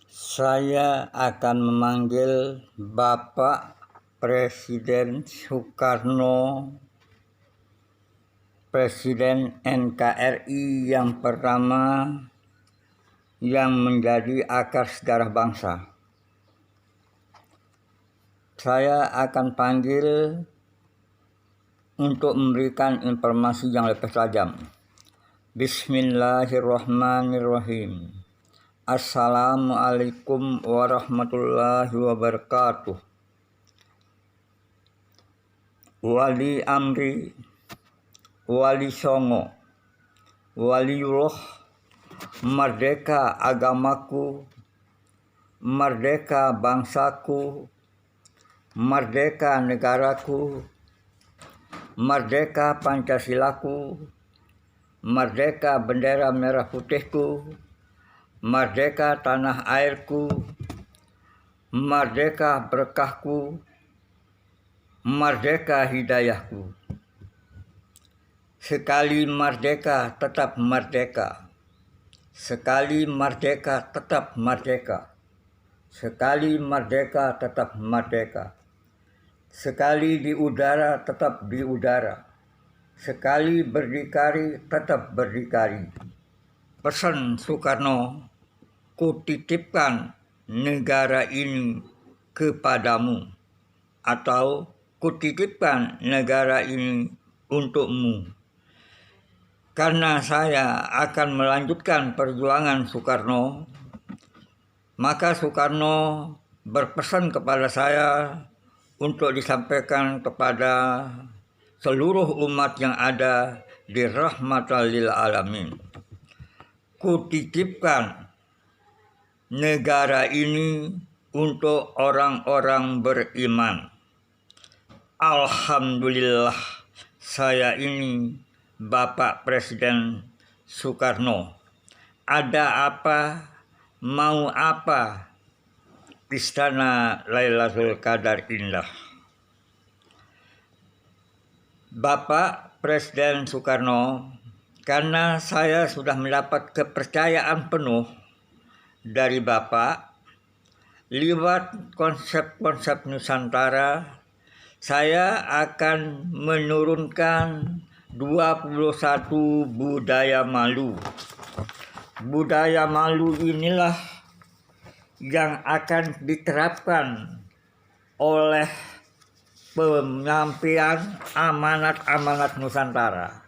Saya akan memanggil Bapak Presiden Soekarno, Presiden NKRI yang pertama yang menjadi akar sejarah bangsa. Saya akan panggil untuk memberikan informasi yang lebih tajam. Bismillahirrahmanirrahim. Assalamualaikum warahmatullahi wabarakatuh. Wali amri, wali songo, waliullah, merdeka agamaku, merdeka bangsaku, merdeka negaraku, merdeka Pancasilaku, merdeka bendera merah putihku, merdeka tanah airku, merdeka berkahku, merdeka hidayahku. Sekali merdeka tetap merdeka, sekali merdeka tetap merdeka, sekali merdeka tetap merdeka, sekali di udara tetap di udara, sekali berdikari tetap berdikari. Pesan Soekarno, kutitipkan negara ini kepadamu, atau kutitipkan negara ini untukmu. Karena saya akan melanjutkan perjuangan Soekarno, maka Soekarno berpesan kepada saya untuk disampaikan kepada seluruh umat yang ada di rahmatan lil alamin. Kutitipkan negara ini untuk orang-orang beriman. Alhamdulillah, saya ini Bapak Presiden Soekarno. Ada apa, mau apa, Istana Lailatul Qadar indah. Bapak Presiden Soekarno, karena saya sudah mendapat kepercayaan penuh dari Bapak lewat konsep-konsep Nusantara, saya akan menurunkan 21 budaya malu. Budaya malu inilah yang akan diterapkan oleh penyampaian amanat-amanat Nusantara.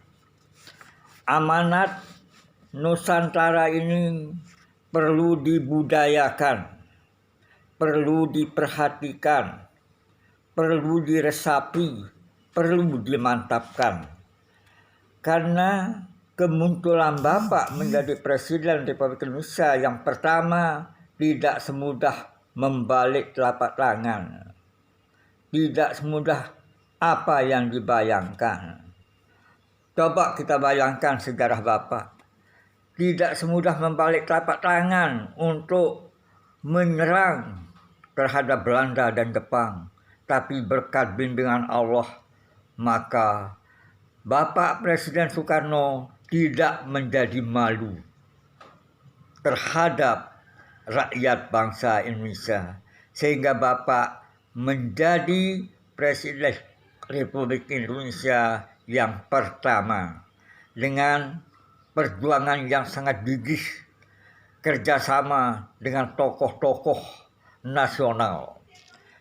Amanat Nusantara ini perlu dibudayakan, perlu diperhatikan, perlu diresapi, perlu dimantapkan. Karena kemunculan Bapak menjadi Presiden Republik Indonesia yang pertama tidak semudah membalik telapak tangan, tidak semudah apa yang dibayangkan. Coba kita bayangkan sejarah Bapak. Tidak semudah membalik telapak tangan untuk menyerang terhadap Belanda dan Jepang. Tapi berkat bimbingan Allah, maka Bapak Presiden Soekarno tidak menjadi malu terhadap rakyat bangsa Indonesia. Sehingga Bapak menjadi Presiden Republik Indonesia yang pertama dengan perjuangan yang sangat gigih, kerjasama dengan tokoh-tokoh nasional.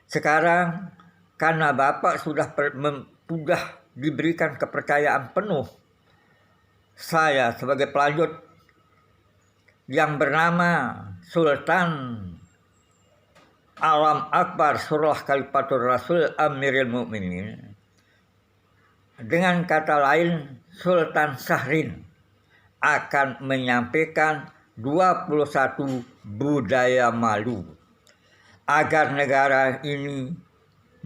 Sekarang karena Bapak sudah diberikan kepercayaan penuh, saya sebagai pelanjut yang bernama Sultan Alam Akbar Surah Khalifatul Rasul Amirul Mukminin, dengan kata lain Sultan Syahrin, akan menyampaikan 21 budaya malu agar negara ini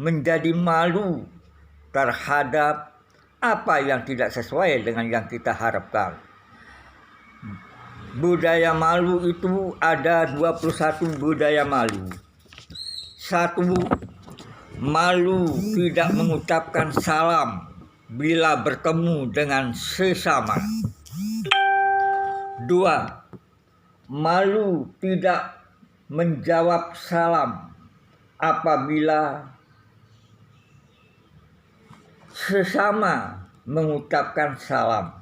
menjadi malu terhadap apa yang tidak sesuai dengan yang kita harapkan. Budaya malu itu ada 21 budaya malu. 1. Malu tidak mengucapkan salam bila bertemu dengan sesama. 2. malu tidak menjawab salam apabila sesama mengucapkan salam.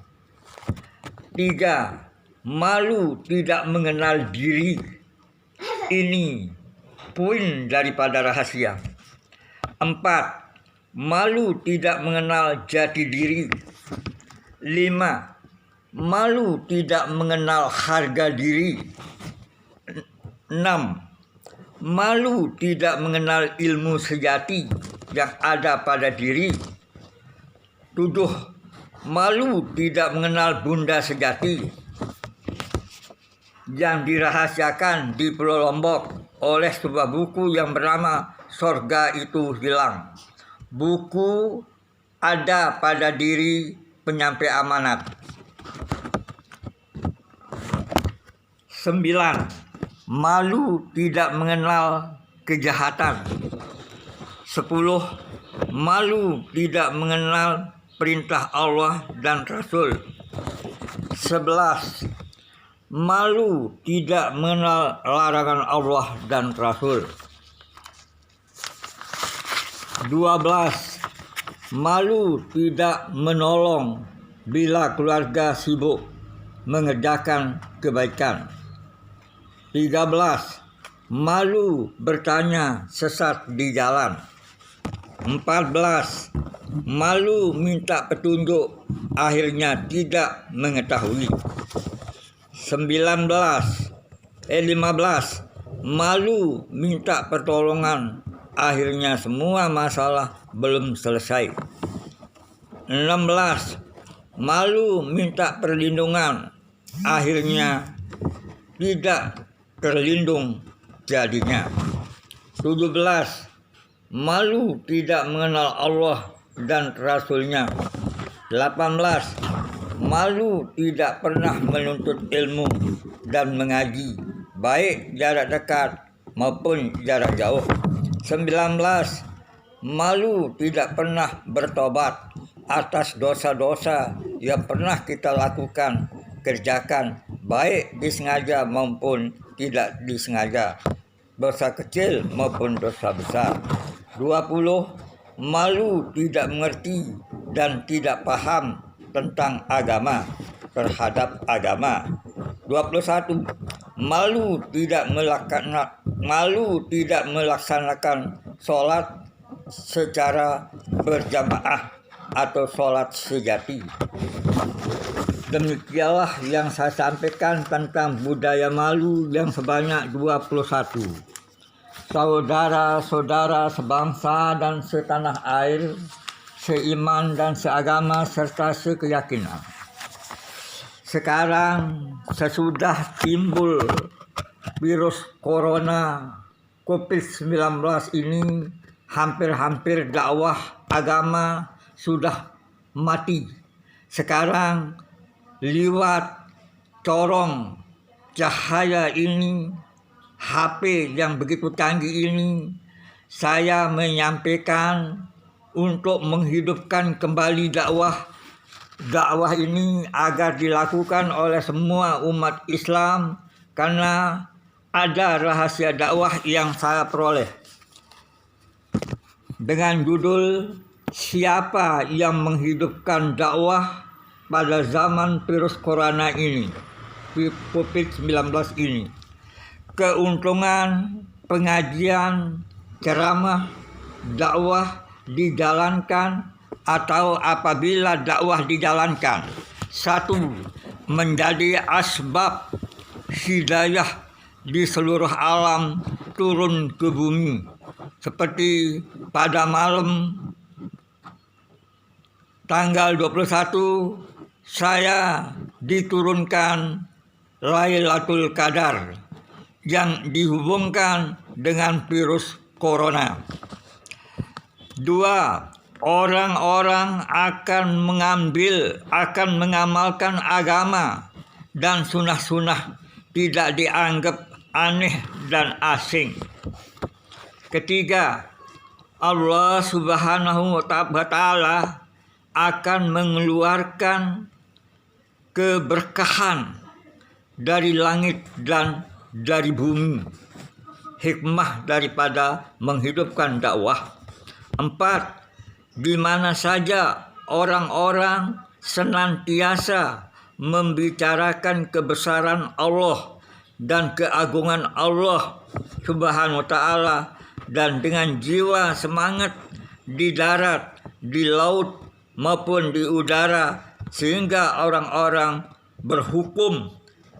3. Malu tidak mengenal diri. Ini poin daripada rahasia. 4. Malu tidak mengenal jati diri. 5. Malu tidak mengenal harga diri. 6. Malu tidak mengenal ilmu sejati yang ada pada diri. 7. Malu tidak mengenal bunda sejati yang dirahasiakan di Pulau Lombok oleh sebuah buku yang bernama Sorga Itu Hilang. Buku ada pada diri penyampai amanat. 9. Malu tidak mengenal kejahatan. 10. Malu tidak mengenal perintah Allah dan Rasul. 11. Malu tidak mengenal larangan Allah dan Rasul. 12. Malu tidak menolong bila keluarga sibuk mengerjakan kebaikan. 13. Malu bertanya sesat di jalan. 14. Malu minta petunjuk, akhirnya tidak mengetahui. 15. Malu minta pertolongan, akhirnya semua masalah belum selesai. 16. Malu minta perlindungan, akhirnya tidak terlindung jadinya. 17. Malu tidak mengenal Allah dan Rasulnya. 18. Malu tidak pernah menuntut ilmu dan mengaji, baik jarak dekat maupun jarak jauh. 19. Malu tidak pernah bertobat atas dosa-dosa yang pernah kita lakukan, kerjakan, baik disengaja maupun tidak disengaja, dosa kecil maupun dosa besar. 20. Malu tidak mengerti dan tidak paham tentang agama terhadap agama. 21. Malu tidak melaksanakan sholat secara berjamaah atau sholat sejati. Demikianlah yang saya sampaikan tentang budaya malu yang sebanyak 21. Saudara-saudara sebangsa dan setanah air, seiman dan seagama serta sekeyakinan. Sekarang sesudah timbul virus corona COVID-19 ini, hampir-hampir dakwah agama sudah mati. Sekarang lewat corong cahaya ini, HP yang begitu canggih ini, saya menyampaikan untuk menghidupkan kembali dakwah ini agar dilakukan oleh semua umat Islam, karena ada rahasia dakwah yang saya peroleh dengan judul Siapa yang menghidupkan dakwah pada zaman virus corona ini, COVID-19 ini. Keuntungan pengajian, ceramah, dakwah dijalankan atau apabila dakwah dijalankan. 1. Menjadi asbab hidayah di seluruh alam turun ke bumi. Seperti pada malam tanggal 21 saya diturunkan Lailatul Qadar yang dihubungkan dengan virus corona. 2. Orang-orang akan mengamalkan agama dan sunnah-sunnah, tidak dianggap aneh dan asing. 3. Allah Subhanahu wa Ta'ala akan mengeluarkan keberkahan dari langit dan dari bumi. Hikmah daripada menghidupkan dakwah. 4. Di mana saja orang-orang senantiasa membicarakan kebesaran Allah dan keagungan Allah Subhanahu wa Ta'ala, dan dengan jiwa semangat di darat, di laut maupun di udara, sehingga orang-orang berhukum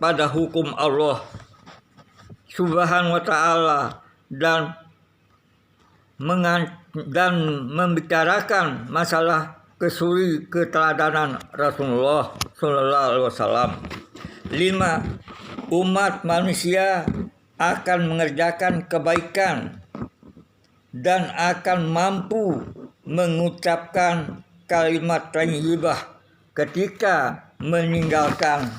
pada hukum Allah Subhanahu wa Ta'ala dan membicarakan masalah keteladanan Rasulullah Sallallahu Alaihi Wasallam. 5. Umat manusia akan mengerjakan kebaikan dan akan mampu mengucapkan kalimat thayyibah ketika meninggalkan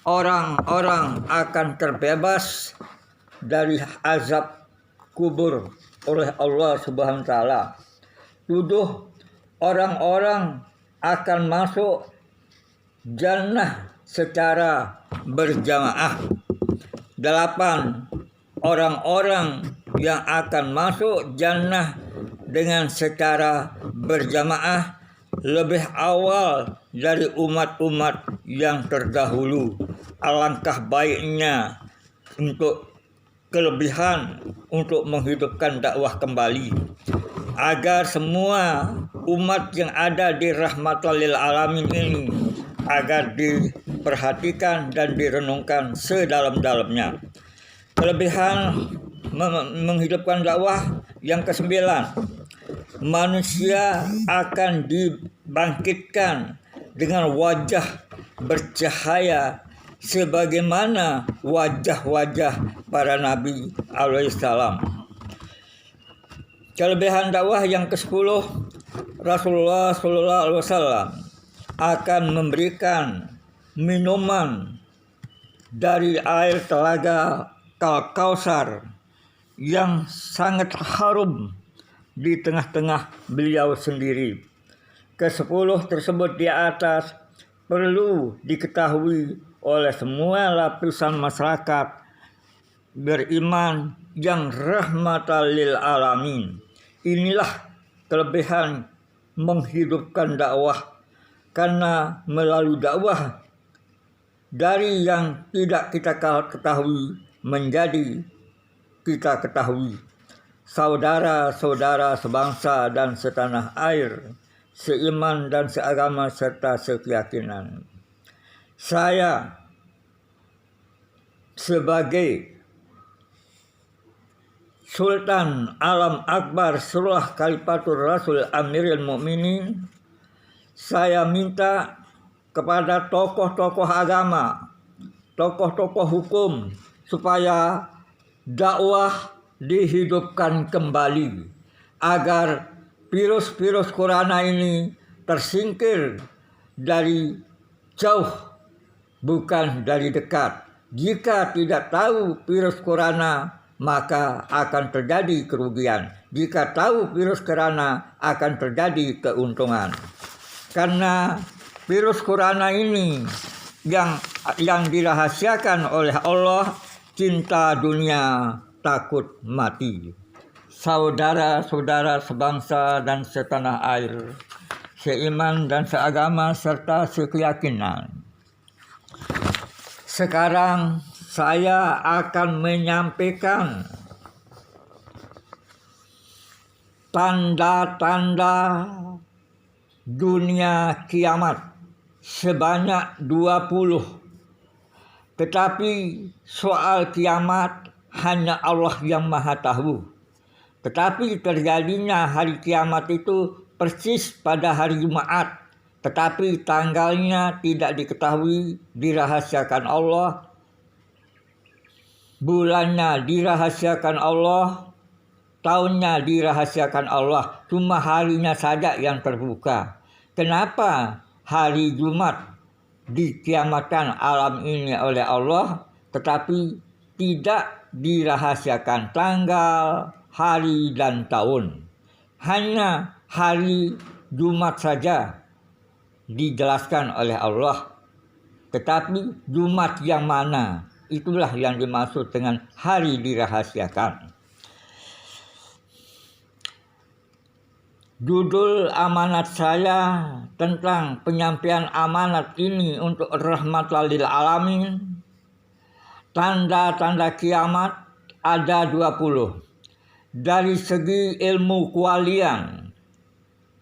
orang-orang akan terbebas dari azab kubur oleh Allah Subhanahu wa Ta'ala. 7. Orang-orang akan masuk jannah secara berjamaah. 8. Orang-orang yang akan masuk jannah dengan secara berjamaah lebih awal dari umat-umat yang terdahulu. Alangkah baiknya untuk kelebihan untuk menghidupkan dakwah kembali, agar semua umat yang ada di rahmatan lil alamin ini agar diperhatikan dan direnungkan sedalam-dalamnya. Kelebihan menghidupkan dakwah yang ke-9, manusia akan dibangkitkan dengan wajah bercahaya sebagaimana wajah-wajah para nabi alaihissalam. Kelebihan dakwah yang ke-10, Rasulullah Sallallahu Alaihi Wasallam akan memberikan minuman dari air telaga Kausar yang sangat harum di tengah-tengah beliau sendiri. Ke-10 tersebut di atas perlu diketahui oleh semua lapisan masyarakat beriman yang rahmatan lil alamin. Inilah kelebihan menghidupkan dakwah, karena melalui dakwah dari yang tidak kita ketahui menjadi kita ketahui. Saudara-saudara sebangsa dan setanah air, seiman dan seagama serta sekeyakinan, saya sebagai Sultan Alam Akbar Surah Khalifatul Rasul Amirul Mukminin, saya minta kepada tokoh-tokoh agama, tokoh-tokoh hukum, supaya dakwah dihidupkan kembali agar virus-virus corona ini tersingkir dari jauh, bukan dari dekat. Jika tidak tahu virus corona, maka akan terjadi kerugian. Jika tahu virus corona, akan terjadi keuntungan. Karena virus corona ini yang dirahasiakan oleh Allah, cinta dunia, takut mati. Saudara-saudara sebangsa dan setanah air, seiman dan seagama serta sekeyakinan, sekarang saya akan menyampaikan tanda-tanda dunia kiamat sebanyak 20. Tetapi soal kiamat hanya Allah yang Maha Tahu. Tetapi terjadinya hari kiamat itu persis pada hari Jumat, tetapi tanggalnya tidak diketahui, dirahasiakan Allah. Bulannya dirahasiakan Allah, tahunnya dirahasiakan Allah, cuma harinya saja yang terbuka. Kenapa hari Jumat dikiamatkan alam ini oleh Allah, tetapi tidak dirahasiakan tanggal, hari, dan tahun? Hanya hari Jumat saja dijelaskan oleh Allah. Tetapi Jumat yang mana? Itulah yang dimaksud dengan hari dirahasiakan. Judul amanat saya tentang penyampaian amanat ini untuk rahmatan lil alamin. Tanda-tanda kiamat ada 20. Dari segi ilmu kewalian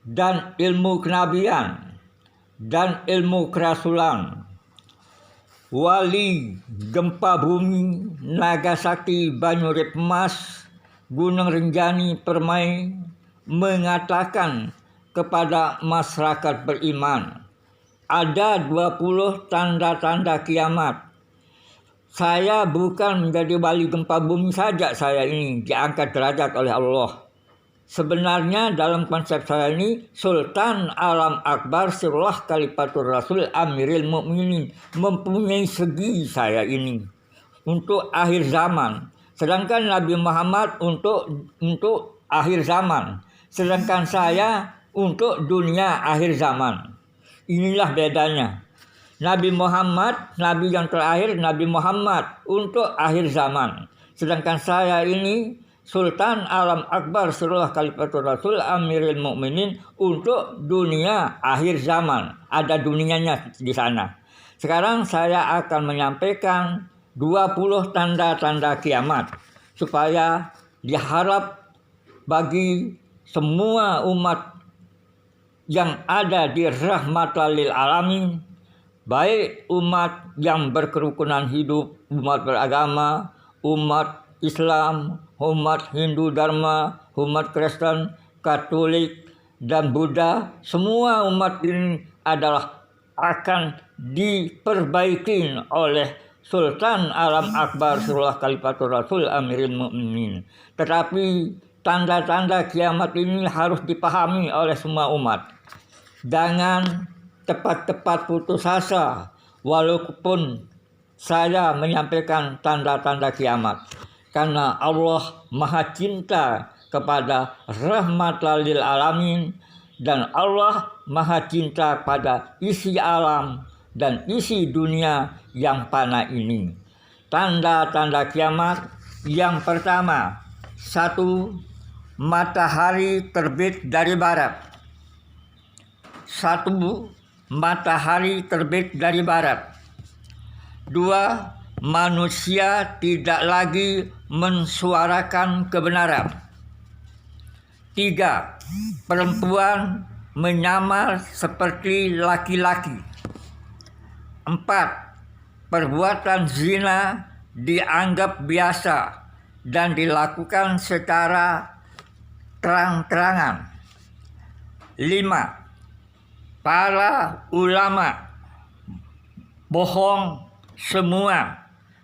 dan ilmu kenabian dan ilmu kerasulan. Wali gempa bumi, naga sakti Banyurip Mas, Gunung Rinjani Permai mengatakan kepada masyarakat beriman, ada 20 tanda-tanda kiamat. Saya bukan menjadi wali gempa bumi saja, saya ini diangkat derajat oleh Allah. Sebenarnya dalam konsep saya ini Sultan Alam Akbar Sirullah Khalifatur Rasul Amiril Mukminin, mempunyai segi saya ini untuk akhir zaman. Sedangkan Nabi Muhammad untuk akhir zaman. Sedangkan saya untuk dunia akhir zaman. Inilah bedanya. Nabi Muhammad, Nabi yang terakhir, Nabi Muhammad untuk akhir zaman. Sedangkan saya ini Sultan Alam Akbar Sirullah Khalifatur Rasul Amiril Mukminin untuk dunia akhir zaman. Ada dunianya di sana. Sekarang saya akan menyampaikan 20 tanda-tanda kiamat. Supaya diharap bagi semua umat yang ada di rahmatan lil alamin, baik umat yang berkerukunan hidup, umat beragama, umat Islam, umat Hindu Dharma, umat Kristen, Katolik, dan Buddha, semua umat ini adalah akan diperbaiki oleh Sultan Alam Akbar Sirullah Khalifatur Rasul Amiril Mukminin. Tetapi tanda-tanda kiamat ini harus dipahami oleh semua umat. Jangan tepat-tepat putus asa walaupun saya menyampaikan tanda-tanda kiamat, karena Allah Maha Cinta kepada rahmatan lil alamin dan Allah Maha Cinta pada isi alam dan isi dunia yang fana ini. Tanda-tanda kiamat yang pertama, 1. Matahari terbit dari barat. 1. Matahari terbit dari barat. 2. Manusia tidak lagi mensuarakan kebenaran. 3. Perempuan menyamar seperti laki-laki. 4. Perbuatan zina dianggap biasa dan dilakukan secara terang-terangan. 5. Para ulama bohong semua,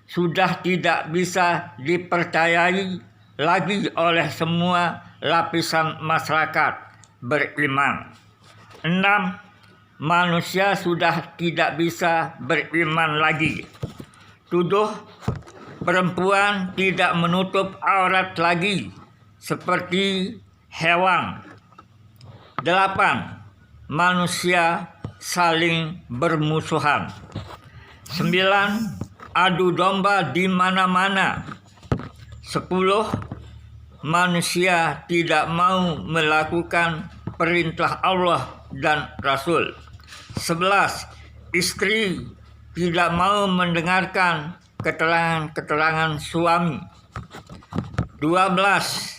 sudah tidak bisa dipercayai lagi oleh semua lapisan masyarakat beriman. 6. Manusia sudah tidak bisa beriman lagi. 7. Perempuan tidak menutup aurat lagi seperti hewan. 8. Manusia saling bermusuhan. 9. Adu domba di mana-mana. 10. Manusia tidak mau melakukan perintah Allah dan Rasul. 11. Istri tidak mau mendengarkan keterangan-keterangan suami. 12.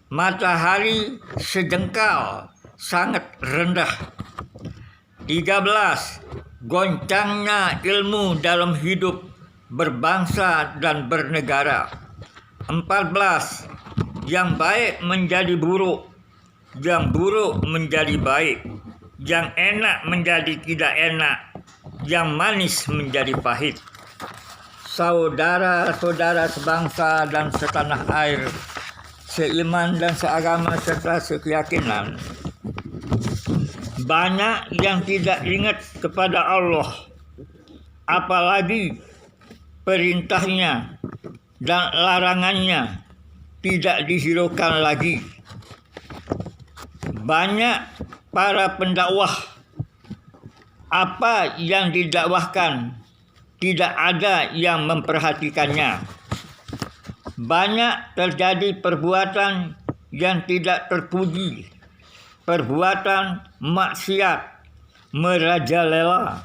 Matahari sejengkal sangat rendah. 13. Goncangnya ilmu dalam hidup berbangsa dan bernegara. 14. Yang baik menjadi buruk, yang buruk menjadi baik, yang enak menjadi tidak enak, yang manis menjadi pahit. Saudara-saudara sebangsa dan setanah air, seiman dan seagama serta sekeyakinan, banyak yang tidak ingat kepada Allah, apalagi perintahnya dan larangannya tidak dihiraukan lagi. Banyak para pendakwah Apa yang didakwahkan tidak ada yang memperhatikannya. Banyak terjadi perbuatan yang tidak terpuji, perbuatan maksiat merajalela.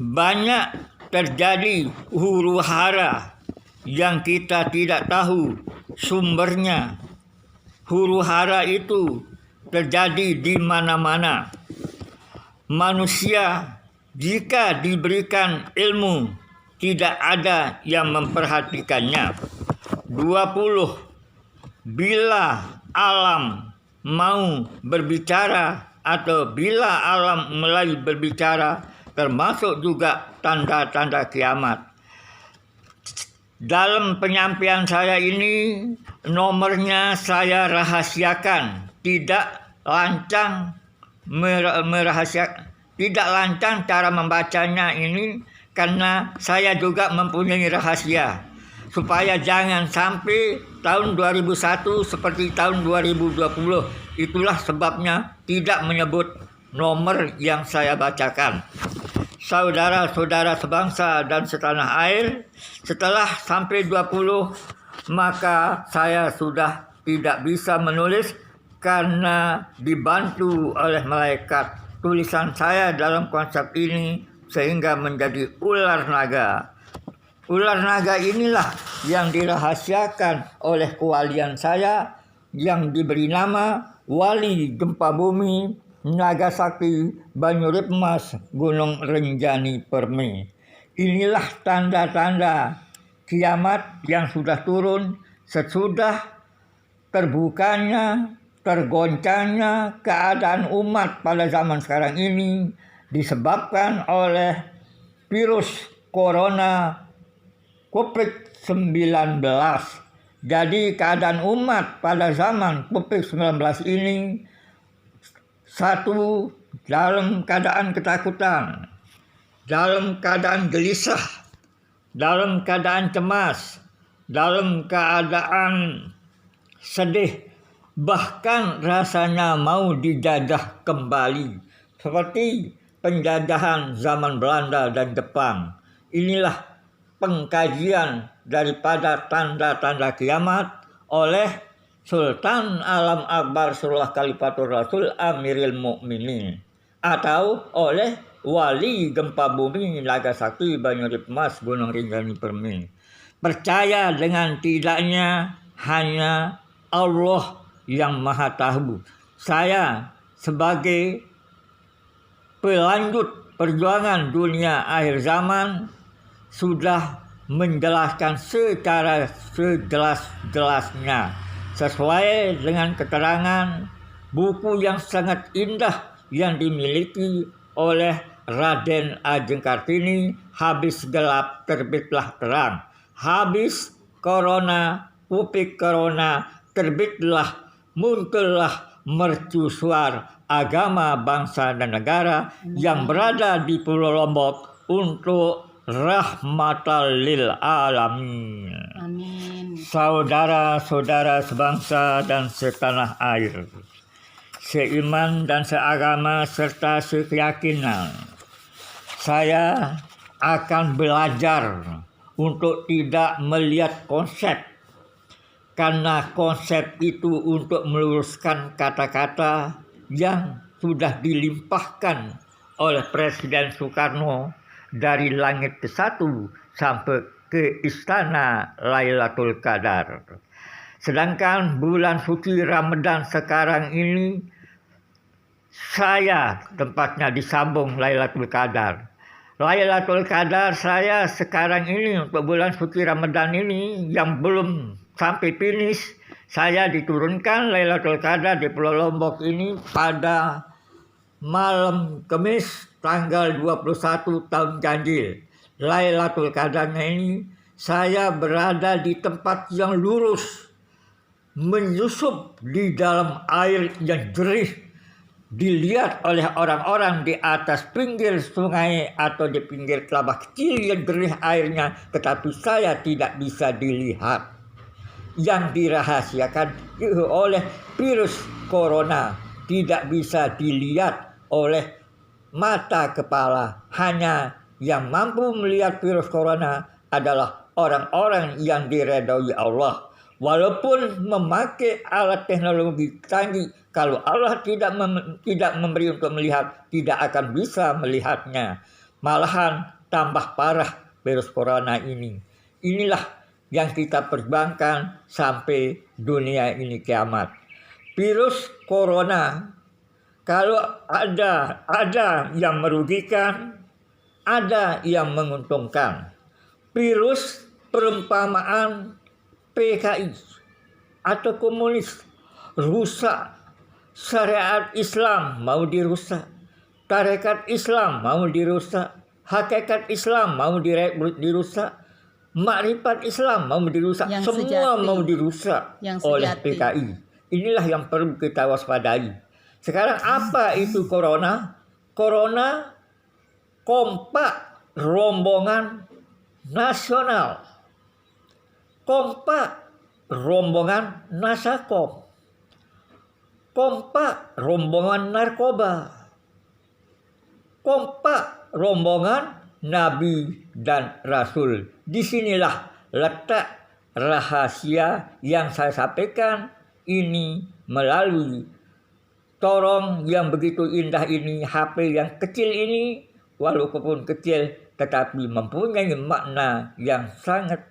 Banyak terjadi huru-hara yang kita tidak tahu sumbernya. Huru-hara itu terjadi di mana-mana. Manusia jika diberikan ilmu tidak ada yang memperhatikannya. 20. Bila alam mau berbicara atau bila alam mulai berbicara, termasuk juga tanda-tanda kiamat. Dalam penyampaian saya ini, nomornya saya rahasiakan, tidak lancang tidak lancang cara membacanya ini, karena saya juga mempunyai rahasia supaya jangan sampai tahun 2001 seperti tahun 2020. Itulah sebabnya tidak menyebut nomor yang saya bacakan. Saudara-saudara sebangsa dan setanah air, setelah sampai 20 maka saya sudah tidak bisa menulis karena dibantu oleh malaikat. Tulisan saya dalam konsep ini sehingga menjadi ular naga. Ular naga inilah yang dirahasiakan oleh kewalian saya yang diberi nama Wali Gempa Bumi Naga Sakti Banyurip Mas Gunung Renjani Permai. Inilah tanda-tanda kiamat yang sudah turun sesudah terbukanya, tergoncangnya keadaan umat pada zaman sekarang ini disebabkan oleh virus corona COVID-19. Jadi keadaan umat pada zaman COVID-19 ini, satu, dalam keadaan ketakutan, dalam keadaan gelisah, dalam keadaan cemas, dalam keadaan sedih, bahkan rasanya mau dijajah kembali seperti penjajahan zaman Belanda dan Jepang. Inilah pengkajian daripada tanda-tanda kiamat oleh Sultan Alam Akbar Surah Khalifatul Rasul Amiril Mukminin atau oleh Wali Gempa Bumi Naga Sakti Banyurip Mas Gunung Rinjani Permai. Percaya dengan tidaknya hanya Allah yang Maha Tahu. Saya sebagai pelanjut perjuangan dunia akhir zaman sudah menjelaskan secara sejelas-jelasnya sesuai dengan keterangan buku yang sangat indah yang dimiliki oleh Raden Ajeng Kartini, Habis Gelap Terbitlah Terang. Habis corona, pupik corona, terbitlah, muncullah mercusuar agama, bangsa, dan negara yang berada di Pulau Lombok untuk rahmatan lil alamin. Amin. Saudara-saudara sebangsa dan setanah air, seiman dan seagama serta sekeyakinan, saya akan belajar untuk tidak melihat konsep, karena konsep itu untuk meluruskan kata-kata yang sudah dilimpahkan oleh Presiden Soekarno dari langit ke-1 sampai ke istana Lailatul Qadar. Sedangkan bulan suci Ramadan sekarang ini saya tempatnya disambung Lailatul Qadar. Lailatul Qadar saya sekarang ini untuk bulan suci Ramadan ini yang belum sampai finish, saya diturunkan Lailatul Qadar di Pulau Lombok ini pada malam Kamis tanggal 21 tahun Ganjil. Lailatul Qadarnya ini saya berada di tempat yang lurus, menyusup di dalam air yang jernih, dilihat oleh orang-orang di atas pinggir sungai atau di pinggir kelabah kecil yang jernih airnya, tetapi saya tidak bisa dilihat. Yang dirahasiakan oleh virus corona tidak bisa dilihat oleh mata kepala. Hanya yang mampu melihat virus corona adalah orang-orang yang diridhoi Allah. Walaupun memakai alat teknologi canggih, kalau Allah tidak memberi untuk melihat, tidak akan bisa melihatnya. Malahan tambah parah virus corona ini. Inilah yang kita perjuangkan sampai dunia ini kiamat. Virus corona, kalau ada yang merugikan, ada yang menguntungkan. Virus perumpamaan PKI atau komunis, rusak. Syariat Islam mau dirusak, tarekat Islam mau dirusak, hakikat Islam mau dirusak, makrifat Islam mau dirusak, semua mau dirusak oleh PKI. Inilah yang perlu kita waspadai. Sekarang apa itu corona? Corona kompak rombongan nasional, kompak rombongan nasakom, kompak rombongan narkoba, kompak rombongan nabi dan rasul. Disinilah letak rahasia yang saya sampaikan ini melalui torong yang begitu indah ini, HP yang kecil ini, walaupun kecil tetapi mempunyai makna yang sangat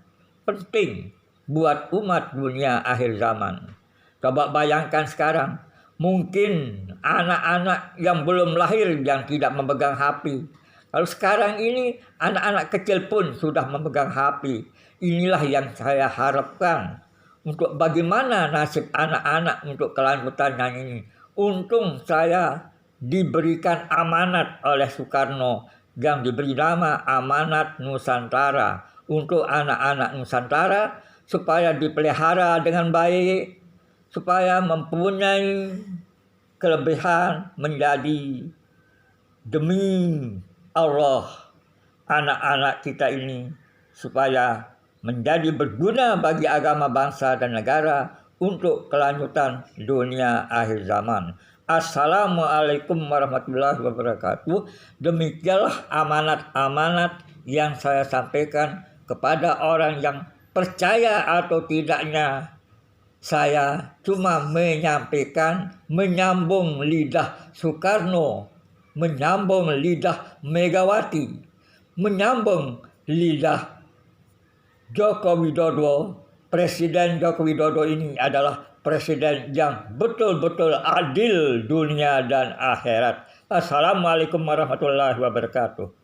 penting buat umat dunia akhir zaman. Coba bayangkan sekarang, mungkin anak-anak yang belum lahir yang tidak memegang HP. Kalau sekarang ini anak-anak kecil pun sudah memegang HP. Inilah yang saya harapkan untuk bagaimana nasib anak-anak untuk kelanjutannya ini. Untung saya diberikan amanat oleh Soekarno yang diberi nama Amanat Nusantara untuk anak-anak Nusantara supaya dipelihara dengan baik, supaya mempunyai kelebihan menjadi demi Allah anak-anak kita ini supaya menjadi berguna bagi agama, bangsa, dan negara untuk kelanjutan dunia akhir zaman. Assalamualaikum warahmatullahi wabarakatuh. Demikianlah amanat-amanat yang saya sampaikan kepada orang yang percaya atau tidaknya. Saya cuma menyampaikan, menyambung lidah Soekarno, menyambung lidah Megawati, menyambung lidah Joko Widodo. Presiden Joko Widodo ini adalah presiden yang betul-betul adil dunia dan akhirat. Assalamualaikum warahmatullahi wabarakatuh.